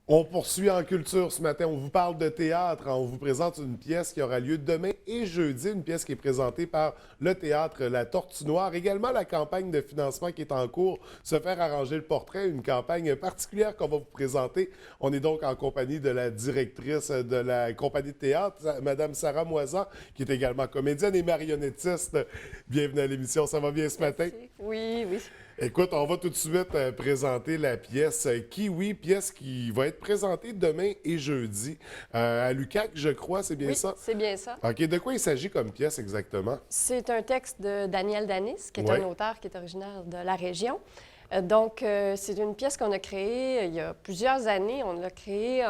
On poursuit en culture ce matin. On vous parle de théâtre. On vous présente une pièce qui aura lieu demain et jeudi. Une pièce qui est présentée par le théâtre La Tortue Noire. Également, la campagne de financement qui est en cours, Se faire arranger le portrait. Une campagne particulière qu'on va vous présenter. On est donc en compagnie de la directrice de la compagnie de théâtre, Mme Sarah Moisan, qui est également comédienne et marionnettiste. Bienvenue à l'émission. Ça va bien ce matin? Merci. Oui, oui. Écoute, on va tout de suite présenter la pièce Kiwi, pièce qui va être présentée demain et jeudi à l'UQAC, je crois, c'est bien Oui, ça? c'est bien ça. OK, de quoi il s'agit comme pièce exactement? C'est un texte de Daniel Danis, qui est Ouais. un auteur qui est originaire de la région. C'est une pièce qu'on a créée il y a plusieurs années. On l'a créée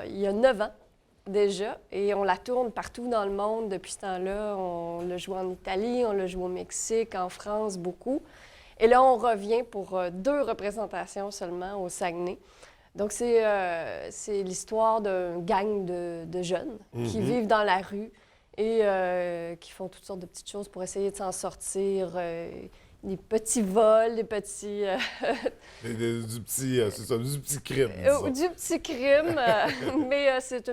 il y a 9 ans déjà et on la tourne partout dans le monde depuis ce temps-là. On l'a joué en Italie, on l'a joué au Mexique, en France, beaucoup. Et là, on revient pour 2 représentations seulement au Saguenay. Donc, c'est l'histoire d'un gang de jeunes qui vivent dans la rue et qui font toutes sortes de petites choses pour essayer de s'en sortir. Des petits vols, des petits... Du petit crime, disons. du petit crime. Mais c'est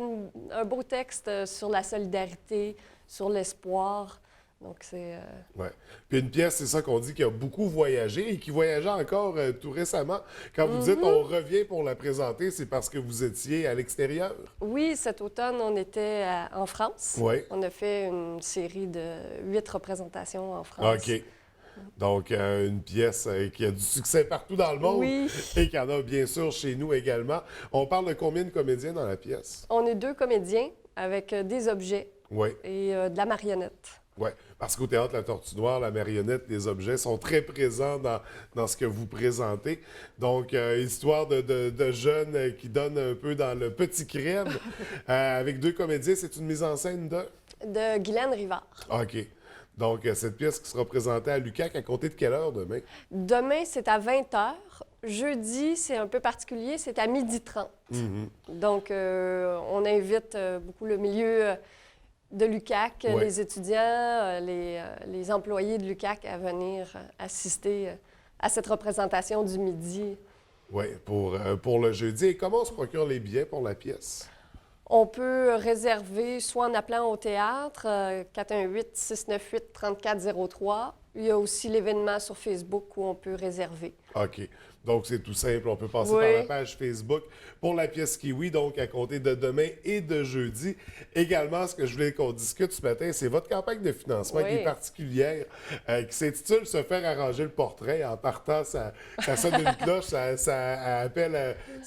un beau texte sur la solidarité, sur l'espoir. Donc, c'est... Ouais. Puis une pièce, c'est ça qu'on dit, qui a beaucoup voyagé et qui voyageait encore tout récemment. Quand vous dites on revient pour la présenter, c'est parce que vous étiez à l'extérieur? Oui, cet automne, on était en France. Oui. On a fait une série de 8 représentations en France. OK. Donc, une pièce qui a du succès partout dans le monde Oui. et qui en a bien sûr chez nous également. On parle de combien de comédiens dans la pièce? On est 2 comédiens avec des objets Oui. et de la marionnette. Oui, parce qu'au Théâtre La Tortue Noire, la marionnette, les objets sont très présents dans ce que vous présentez. Donc, histoire de jeunes qui donnent un peu dans le petit crème. Avec 2 comédiens, c'est une mise en scène de? De Guylaine Rivard. OK. Donc, cette pièce qui sera présentée à l'UQAC, à compter de quelle heure demain? Demain, c'est à 20h. Jeudi, c'est un peu particulier, c'est à 12h30. Donc, on invite beaucoup le milieu de l'UQAC, Ouais. les étudiants, les employés de l'UQAC à venir assister à cette représentation du midi. Oui, pour le jeudi. Et comment on se procure les billets pour la pièce? On peut réserver soit en appelant au théâtre, 418-698-3403. Il y a aussi l'événement sur Facebook où on peut réserver. OK. Donc, c'est tout simple. On peut passer Oui. par la page Facebook pour la pièce Kiwi, donc à compter de demain et de jeudi. Également, ce que je voulais qu'on discute ce matin, c'est votre campagne de financement qui Oui. est particulière, qui s'intitule Se faire arranger le portrait. En partant, ça sonne une cloche, ça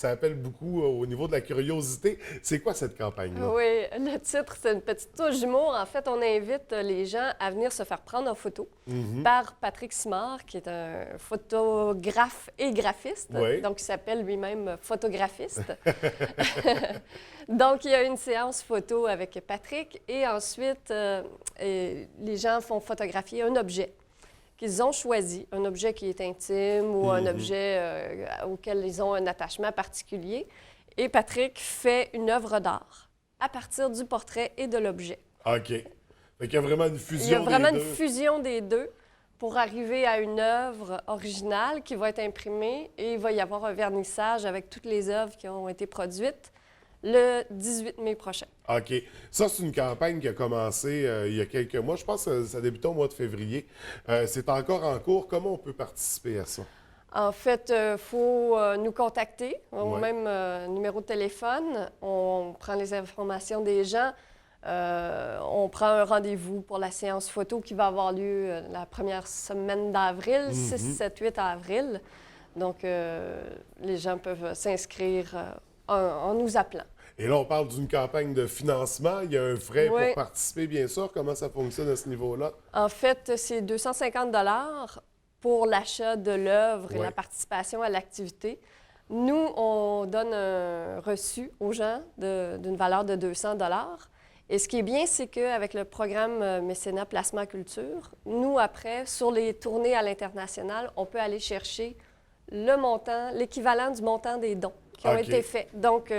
appelle beaucoup au niveau de la curiosité. C'est quoi cette campagne-là? Oui, le titre, c'est une petite touche d'humour. En fait, on invite les gens à venir se faire prendre en photo par Patrick Simard, qui est un photographe et graphiste. Oui. Donc, il s'appelle lui-même photographiste. Donc, il y a une séance photo avec Patrick et ensuite, les gens font photographier un objet qu'ils ont choisi, un objet qui est intime ou un objet auquel ils ont un attachement particulier. Et Patrick fait une œuvre d'art à partir du portrait et de l'objet. OK. Fait qu'il y a vraiment une fusion Il y a vraiment des une deux. fusion des deux pour arriver à une œuvre originale qui va être imprimée et il va y avoir un vernissage avec toutes les œuvres qui ont été produites le 18 mai prochain. OK. Ça, c'est une campagne qui a commencé il y a quelques mois. Je pense que ça a débuté au mois de février. C'est encore en cours. Comment on peut participer à ça? En fait, il faut nous contacter au Ouais. même numéro de téléphone. On prend les informations des gens. On prend un rendez-vous pour la séance photo qui va avoir lieu la première semaine d'avril, 6, 7, 8 avril. Donc, les gens peuvent s'inscrire en nous appelant. Et là, on parle d'une campagne de financement. Il y a un frais Oui. pour participer, bien sûr. Comment ça fonctionne à ce niveau-là? En fait, c'est 250 pour l'achat de l'œuvre et Ouais. la participation à l'activité. Nous, on donne un reçu aux gens d'une valeur de 200 Et ce qui est bien, c'est qu'avec le programme Mécénat Placement Culture, nous, après, sur les tournées à l'international, on peut aller chercher le montant, l'équivalent du montant des dons qui ont OK. été faits. Donc,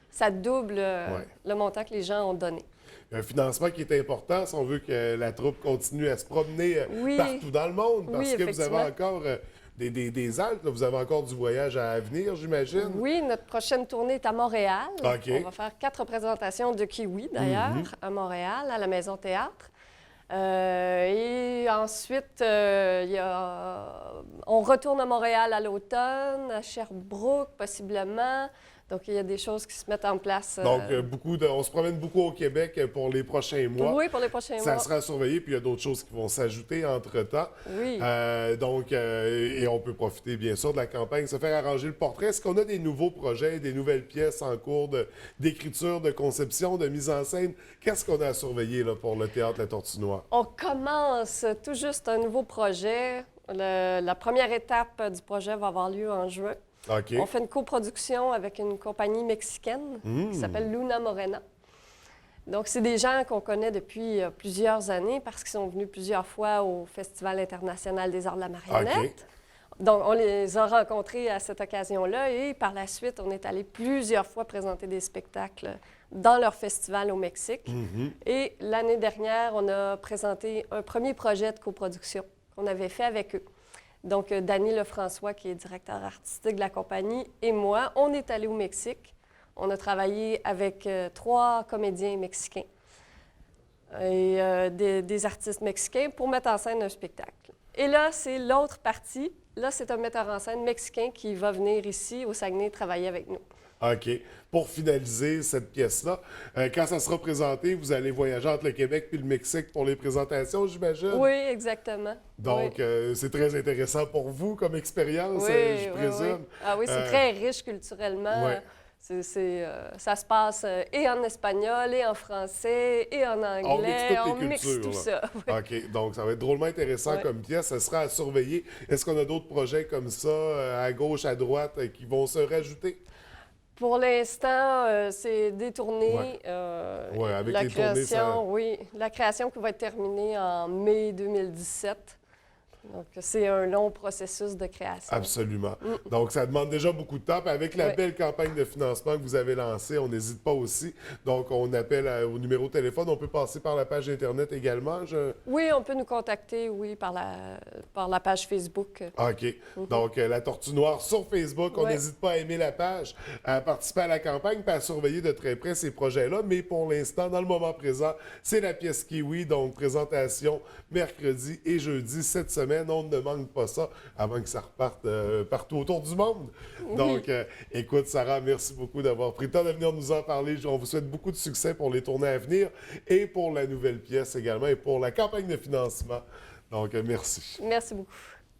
ça double Ouais. le montant que les gens ont donné. Il y a un financement qui est important si on veut que la troupe continue à se promener Oui. partout dans le monde, parce Oui, que vous avez effectivement. encore des Alpes. Là. Vous avez encore du voyage à venir, j'imagine? Oui, notre prochaine tournée est à Montréal. OK. On va faire 4 représentations de Kiwi, d'ailleurs, à Montréal, à la Maison Théâtre. Et ensuite, on retourne à Montréal à l'automne, à Sherbrooke possiblement. Donc, il y a des choses qui se mettent en place. Donc, on se promène beaucoup au Québec pour les prochains mois. Oui, pour les prochains mois. Ça sera surveillé, puis il y a d'autres choses qui vont s'ajouter entre-temps. Oui. Et on peut profiter, bien sûr, de la campagne, se faire arranger le portrait. Est-ce qu'on a des nouveaux projets, des nouvelles pièces en cours d'écriture, de conception, de mise en scène? Qu'est-ce qu'on a à surveiller là, pour le Théâtre La Tortue Noire? On commence tout juste un nouveau projet. La première étape du projet va avoir lieu en juin. OK. On fait une coproduction avec une compagnie mexicaine qui s'appelle Luna Morena. Donc, c'est des gens qu'on connaît depuis plusieurs années parce qu'ils sont venus plusieurs fois au Festival international des arts de la marionnette. OK. Donc, on les a rencontrés à cette occasion-là et par la suite, on est allé plusieurs fois présenter des spectacles dans leur festival au Mexique. Et l'année dernière, on a présenté un premier projet de coproduction qu'on avait fait avec eux. Donc, Danny Lefrançois, qui est directeur artistique de la compagnie, et moi, on est allés au Mexique. On a travaillé avec 3 comédiens mexicains et des artistes mexicains pour mettre en scène un spectacle. Et là, c'est l'autre partie. Là, c'est un metteur en scène mexicain qui va venir ici, au Saguenay, travailler avec nous. OK. Pour finaliser cette pièce-là, quand ça sera présenté, vous allez voyager entre le Québec et le Mexique pour les présentations, j'imagine? Oui, exactement. Donc, c'est très intéressant pour vous comme expérience, je présume. Oui. Ah oui, c'est très riche culturellement. Ouais. Ça se passe et en espagnol, et en français, et en anglais. On mixe toutes les cultures, tout là. ça. Oui. OK. Donc, ça va être drôlement intéressant comme pièce. Ça sera à surveiller. Est-ce qu'on a d'autres projets comme ça, à gauche, à droite, qui vont se rajouter? Pour l'instant, c'est détourné. Ouais, avec la les tournées, création, ça... oui. La création qui va être terminée en mai 2017. Donc, c'est un long processus de création. Absolument. Donc, ça demande déjà beaucoup de temps. Puis avec la belle campagne de financement que vous avez lancée, on n'hésite pas aussi. Donc, on appelle au numéro de téléphone. On peut passer par la page Internet également. Oui, on peut nous contacter, oui, par la page Facebook. OK. Donc, La Tortue Noire sur Facebook. On n'hésite pas à aimer la page, à participer à la campagne, puis à surveiller de très près ces projets-là. Mais pour l'instant, dans le moment présent, c'est la pièce Kiwi. Donc, présentation mercredi et jeudi cette semaine. On ne manque pas ça avant que ça reparte partout autour du monde. Oui. Donc, écoute, Sarah, merci beaucoup d'avoir pris le temps de venir nous en parler. On vous souhaite beaucoup de succès pour les tournées à venir et pour la nouvelle pièce également et pour la campagne de financement. Donc, merci. Merci beaucoup.